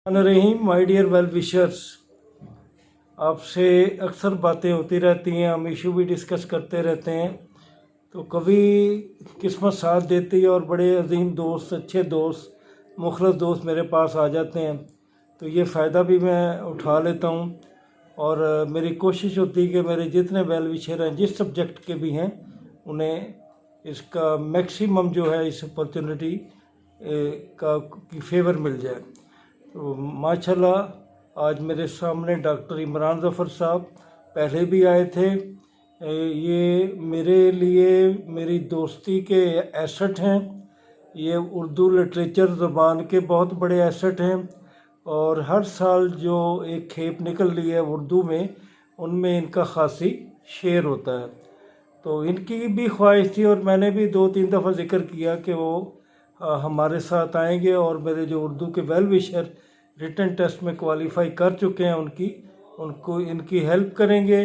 Rahim my dear well wishers, आपसे अक्सर बातें होती रहती हैं, हम इशू भी डिस्कस करते रहते हैं। तो कभी किस्मत साथ देती है और बड़े अजीम दोस्त, अच्छे दोस्त, मुखलस दोस्त मेरे पास आ जाते हैं, तो ये फ़ायदा भी मैं उठा लेता हूँ। और मेरी कोशिश होती है कि मेरे जितने वेल विशर हैं, जिस सब्जेक्ट के भी हैं, उन्हें इसका मैक्सिमम जो है इस अपॉर्चुनिटी का की फेवर मिल जाए। तो माशाल्लाह आज मेरे सामने डॉक्टर इमरान ज़फ़र साहब पहले भी आए थे। ये मेरे लिए मेरी दोस्ती के एसेट हैं। ये उर्दू लिटरेचर ज़बान के बहुत बड़े एसेट हैं और हर साल जो एक खेप निकल रही है उर्दू में, उनमें इनका ख़ासी शेर होता है। तो इनकी भी ख्वाहिश थी और मैंने भी 2-3 दफ़ा ज़िक्र किया कि वो हमारे साथ आएंगे और मेरे जो उर्दू के वेल विशर रिटन टेस्ट में क्वालिफाई कर चुके हैं उनको इनकी हेल्प करेंगे,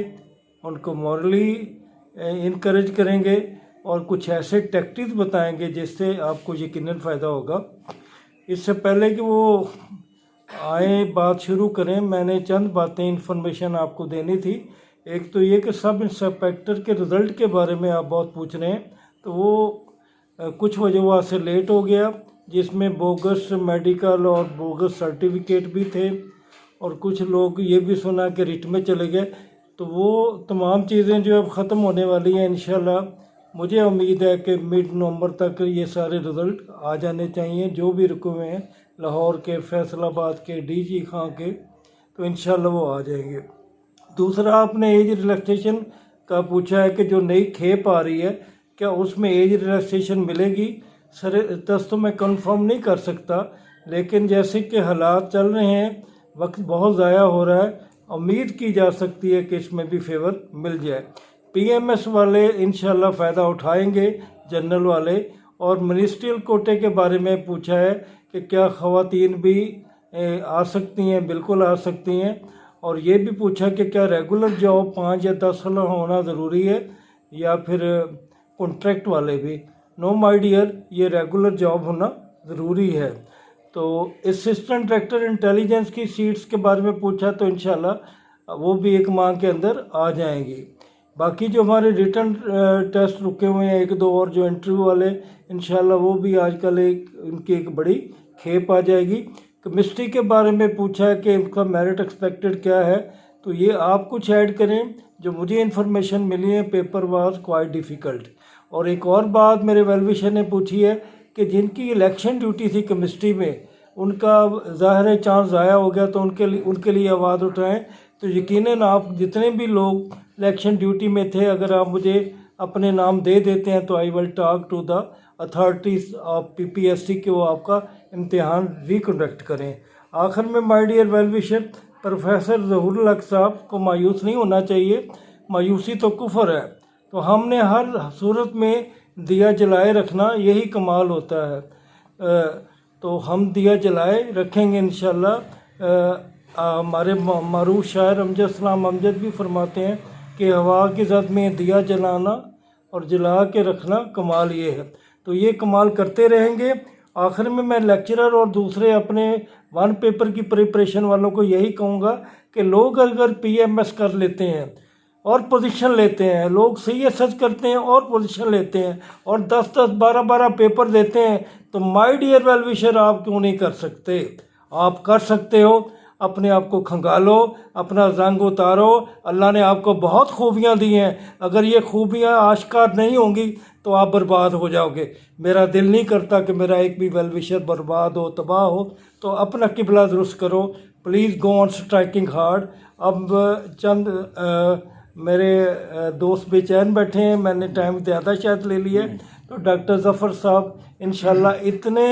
उनको मॉरली इनकरेज करेंगे और कुछ ऐसे टैक्टिक्स बताएंगे जिससे आपको यकीनन फ़ायदा होगा। इससे पहले कि वो आए बात शुरू करें, मैंने चंद बातें इन्फॉर्मेशन आपको देनी थी। एक तो ये कि सब इंस्पेक्टर के रिज़ल्ट के बारे में आप बहुत पूछ रहे हैं, तो वो कुछ वजह से लेट हो गया, जिसमें बोगस मेडिकल और बोगस सर्टिफिकेट भी थे और कुछ लोग ये भी सुना कि रिट में चले गए। तो वो तमाम चीज़ें जो अब ख़त्म होने वाली हैं इंशाल्लाह, मुझे उम्मीद है कि मिड नवंबर तक ये सारे रिज़ल्ट आ जाने चाहिए, जो भी रुके हुए हैं लाहौर के, फैसलाबाद के, डीजी खां के, तो इंशाल्लाह वो आ जाएंगे। दूसरा, आपने एज रिलैक्सेशन का पूछा है कि जो नई खेप आ रही है क्या उसमें एज रिलैक्सेशन मिलेगी। सर दस तो मैं कंफर्म नहीं कर सकता, लेकिन जैसे कि हालात चल रहे हैं, वक्त बहुत ज़ाया हो रहा है, उम्मीद की जा सकती है कि इसमें भी फेवर मिल जाए। पीएमएस वाले इंशाल्लाह फ़ायदा उठाएंगे, जनरल वाले। और मिनिस्ट्रियल कोटे के बारे में पूछा है कि क्या ख़वातीन भी आ सकती हैं। बिल्कुल आ सकती हैं। और ये भी पूछा कि क्या रेगुलर जॉब 5 या 10 साल होना ज़रूरी है या फिर कॉन्ट्रैक्ट वाले भी। नो माय डियर, ये रेगुलर जॉब होना ज़रूरी है। तो असिस्टेंट डायरेक्टर इंटेलिजेंस की सीट्स के बारे में पूछा, तो इंशाल्लाह वो भी 1 माह के अंदर आ जाएंगी। बाकी जो हमारे रिटन टेस्ट रुके हुए हैं 1-2 और जो इंटरव्यू वाले, इंशाल्लाह वो भी आजकल इनकी एक बड़ी खेप आ जाएगी। केमिस्ट्री के बारे में पूछा है कि इनका मेरिट एक्सपेक्टेड क्या है, तो ये आप कुछ ऐड करें। जो मुझे इन्फॉर्मेशन मिली है, पेपर वाज क्वाइट डिफ़िकल्ट। और एक और बात मेरे वेलविशर ने पूछी है कि जिनकी इलेक्शन ड्यूटी थी केमिस्ट्री में, उनका ज़ाहिर है चांस ज़ाया हो गया, तो उनके लिए आवाज़ उठाएं। तो यकीनन आप जितने भी लोग इलेक्शन ड्यूटी में थे, अगर आप मुझे अपने नाम दे देते हैं तो I will talk to the authorities of PPSC कि वो आपका इम्तिहान रिकंडक्ट करें। आखिर में my dear well wisher, professor Zahurul Haq साहब को मायूस नहीं होना चाहिए। मायूसी तो कुफर है। तो हमने हर सूरत में दिया जलाए रखना, यही कमाल होता है। तो हम दिया जलाए रखेंगे इंशाल्लाह। हमारे मारूफ शायर अमजद सलाम अमजद भी फरमाते हैं कि हवा की ज़द में दिया जलाना और जला के रखना कमाल ये है। तो ये कमाल करते रहेंगे। आखिर में मैं लेक्चरर और दूसरे अपने 1 पेपर की प्रिपरेशन वालों को यही कहूँगा कि लोग अगर पीएमएस कर लेते हैं और पोजीशन लेते हैं, लोग सीएसएस करते हैं और पोजीशन लेते हैं और 10-10, 12-12 पेपर देते हैं, तो माय डियर वेल विशर आप क्यों नहीं कर सकते? आप कर सकते हो। अपने आप को खंगालो, अपना जंग उतारो। अल्लाह ने आपको बहुत खूबियाँ दी हैं। अगर ये खूबियाँ आश्कार नहीं होंगी तो आप बर्बाद हो जाओगे। मेरा दिल नहीं करता कि मेरा एक भी वेल विशर बर्बाद हो, तबाह हो। तो अपना किबला दुरुस्त करो। Please go on striking hard. अब चंद मेरे दोस्त बेचैन बैठे हैं, मैंने टाइम ज़्यादा शायद ले लिया है। तो डॉक्टर ज़फ़र साहब इंशाल्लाह इतने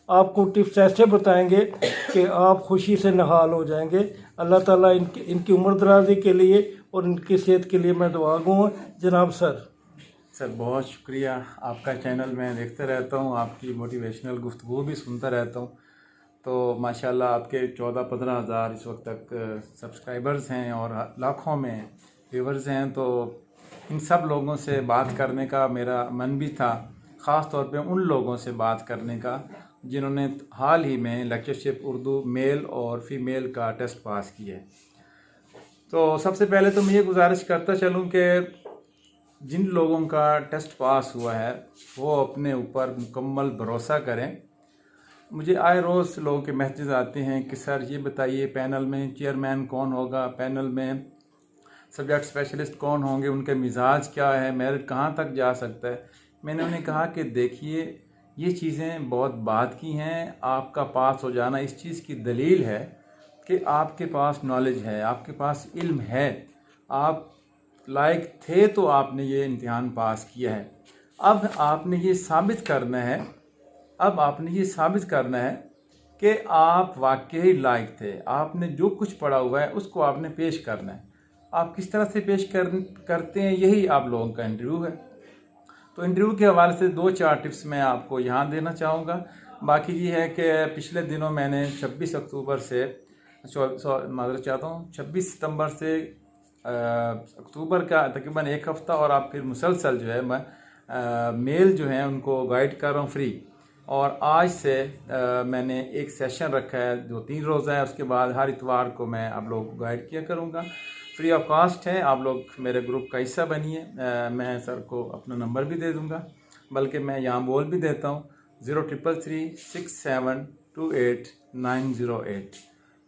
आपको टिप्स ऐसे बताएंगे कि आप खुशी से नहाल हो जाएंगे। अल्लाह ताला इनकी उम्र दराज़ी के लिए और इनकी सेहत के लिए मैं दुआ गो हूँ। जनाब सर बहुत शुक्रिया। आपका चैनल मैं देखता रहता हूँ, आपकी मोटिवेशनल गुफ्तगू भी सुनता रहता हूँ। तो माशाल्लाह आपके 14-15 हज़ार इस वक्त तक सब्सक्राइबर्स हैं और लाखों में व्यूवर्स हैं। तो इन सब लोगों से बात करने का मेरा मन भी था, ख़ास तौर पे उन लोगों से बात करने का जिन्होंने हाल ही में लेक्चरशिप उर्दू मेल और फीमेल का टेस्ट पास किया है। तो सबसे पहले तो मैं ये गुजारिश करता चलूँ कि जिन लोगों का टेस्ट पास हुआ है वो अपने ऊपर मुकम्मल भरोसा करें। मुझे आए रोज़ लोगों के मैसेज आते हैं कि सर ये बताइए पैनल में चेयरमैन कौन होगा, पैनल में सब्जेक्ट स्पेशलिस्ट कौन होंगे, उनके मिजाज क्या है, मेरिट कहाँ तक जा सकता है। मैंने उन्हें कहा कि देखिए ये चीज़ें बहुत बात की हैं, आपका पास हो जाना इस चीज़ की दलील है कि आपके पास नॉलेज है, आपके पास इल्म है, आप लायक थे तो आपने ये इम्तिहान पास किया है। अब आपने ये साबित करना है कि आप वाकई लायक थे, आपने जो कुछ पढ़ा हुआ है उसको आपने पेश करना है। आप किस तरह से पेश करते हैं, यही आप लोगों का इंटरव्यू है। तो इंटरव्यू के हवाले से 2-4 टिप्स मैं आपको यहाँ देना चाहूँगा। बाकी ये है कि पिछले दिनों मैंने 26 अक्टूबर से 26 सितंबर से अक्टूबर का तकरीबन 1 हफ़्ता और आप फिर मुसलसल जो है मैं मेल जो है उनको गाइड कर रहा हूँ फ्री। और आज से मैंने एक सेशन रखा है जो 3 रोज़ा है, उसके बाद हर इतवार को मैं आप लोग को गाइड किया करूँगा। फ्री ऑफ कॉस्ट है, आप लोग मेरे ग्रुप का हिस्सा बनिए। मैं सर को अपना नंबर भी दे दूँगा, बल्कि मैं यहाँ बोल भी देता हूँ 03336728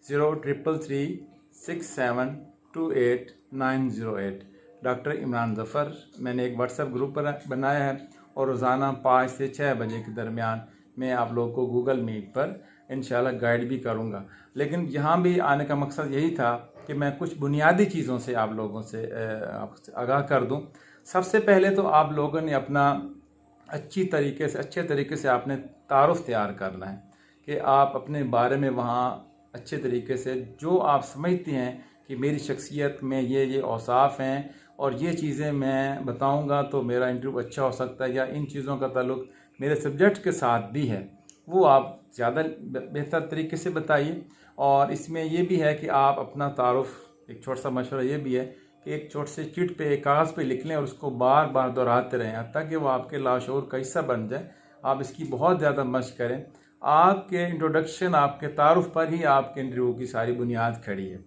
03336728 डॉक्टर इमरान ज़फ़र। मैंने एक व्हाट्सएप ग्रुप बनाया है और रोज़ाना 5 से 6 बजे के दरमियान मैं आप लोगों को गूगल मीट पर इंशाल्लाह गाइड भी करूँगा। लेकिन यहाँ भी आने का मकसद यही था कि मैं कुछ बुनियादी चीज़ों से आप लोगों से आगाह कर दूं। सबसे पहले तो आप लोगों ने अपना अच्छे तरीके से आपने तारुफ तैयार करना है कि आप अपने बारे में वहाँ अच्छे तरीके से जो आप समझते हैं कि मेरी शख्सियत में ये औसाफ हैं और ये चीज़ें मैं बताऊंगा तो मेरा इंटरव्यू अच्छा हो सकता है, या इन चीज़ों का ताल्लुक मेरे सब्जेक्ट के साथ भी है, वो आप ज़्यादा बेहतर तरीके से बताइए। और इसमें यह भी है कि आप अपना तारुफ, एक छोटा सा मशवरा ये भी है कि एक छोटे से चिट पे एक कागज़ पे लिख लें और उसको बार बार दोहराते रहें ताकि वो आपके लाशऊर का हिस्सा बन जाए। आप इसकी बहुत ज़्यादा मशक करें। आपके इंट्रोडक्शन, आपके तारुफ पर ही आपके इंटरव्यू की सारी बुनियाद खड़ी है।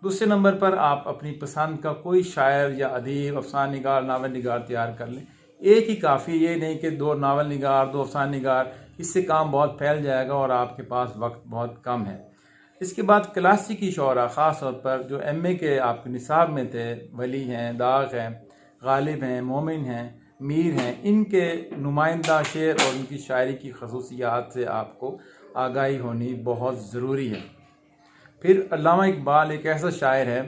दूसरे नंबर पर आप अपनी पसंद का कोई शायर या अदीब, अफसाना निगार, नावल निगार तैयार कर लें। एक ही काफ़ी, ये नहीं कि 2 नावल निगार, 2 अफसाना निगार, इससे काम बहुत फैल जाएगा और आपके पास वक्त बहुत कम है। इसके बाद क्लासिकी शोरा, ख़ास तौर पर जो MA के आपके निसाब में थे, वली हैं, दाग हैं, गालिब हैं, मोमिन हैं, मीर हैं, इनके नुमाइंदा शेर और उनकी शायरी की खसूसियात से आपको आगाही होनी बहुत ज़रूरी है। फिर अल्लामा इकबाल एक ऐसा शायर है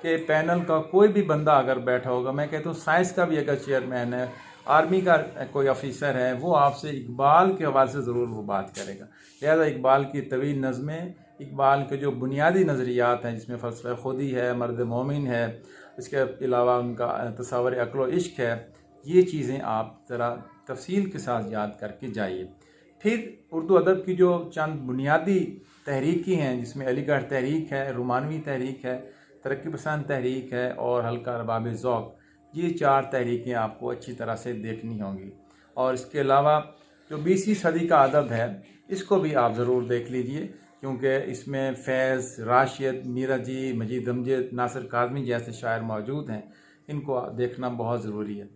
कि पैनल का कोई भी बंदा अगर बैठा होगा, मैं कहता हूँ साइंस का भी अगर चेयरमैन है, आर्मी का कोई ऑफिसर है, वो आपसे इकबाल के हवाले से ज़रूर वो बात करेगा। लिहाजा इकबाल की तवील नज़में, इकबाल के जो बुनियादी नज़रियात हैं जिसमें फ़लसफ़ा खुदी है, मर्द मोमिन है, इसके अलावा उनका तसव्वुर अक़्ल व इश्क है, ये चीज़ें आप ज़रा तफसील के साथ याद करके जाइए। फिर उर्दू अदब की जो चंद बुनियादी तहरीकी हैं जिसमें अलीगढ़ तहरीक है, रोमानवी तहरीक है, तरक्की पसंद तहरीक है और हल्का रबाब ज़ौक़, ये 4 तहरीकें आपको अच्छी तरह से देखनी होंगी। और इसके अलावा जो 20वीं सदी का अदब है इसको भी आप ज़रूर देख लीजिए, क्योंकि इसमें फैज़, राशिद, मीरा जी, मजीद अमजद, नासिर काज़मी जैसे शायर मौजूद हैं, इनको देखना बहुत ज़रूरी है।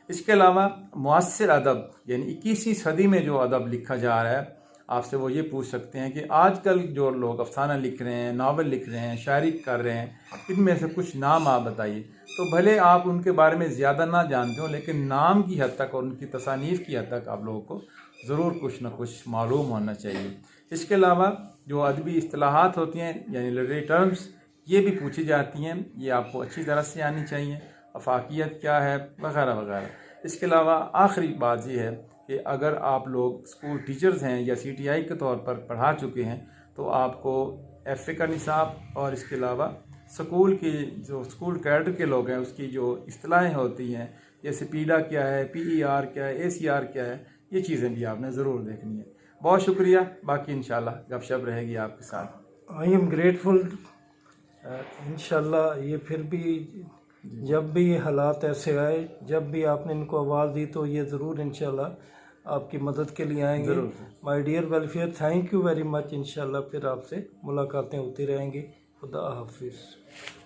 इसके अलावा मुआस्सिर अदब यानी 21वीं सदी में जो अदब लिखा जा रहा है, आपसे वो ये पूछ सकते हैं कि आजकल जो लोग अफसाना लिख रहे हैं, नावल लिख रहे हैं, शायरी कर रहे हैं, इनमें से कुछ नाम आप बताइए। तो भले आप उनके बारे में ज़्यादा ना जानते हो, लेकिन नाम की हद तक और उनकी तसानीफ़ की हद तक आप लोगों को ज़रूर कुछ ना कुछ मालूम होना चाहिए। इसके अलावा जो अदबी इस्तिलाहात होती हैं यानी लिटरेरी टर्म्स, ये भी पूछी जाती हैं, ये आपको अच्छी तरह से आनी चाहिए। अफाकियत क्या है, वगैरह वगैरह। इसके अलावा आखिरी बात ये है कि अगर आप लोग स्कूल टीचर्स हैं या CTI के तौर पर पढ़ा चुके हैं, तो आपको FA का निसाब और इसके अलावा स्कूल की जो स्कूल कैडर के लोग हैं उसकी जो इस्तिलाहें होती हैं, जैसे पीडा क्या है, PER क्या है, ACR क्या है, ये चीज़ें भी आपने ज़रूर देखनी है। बहुत शुक्रिया। बाकी इंशाल्लाह गपशप रहेगी आपके साथ। I am grateful. इंशाल्लाह ये फिर भी जब भी ये हालात ऐसे आए, जब भी आपने इनको आवाज़ दी, तो ये ज़रूर इंशाल्लाह आपकी मदद के लिए आएंगे। ज़रूर sir. My dear welfare, thank you very much. इंशाल्लाह फिर आपसे मुलाकातें होती रहेंगी। खुदा हाफिज़।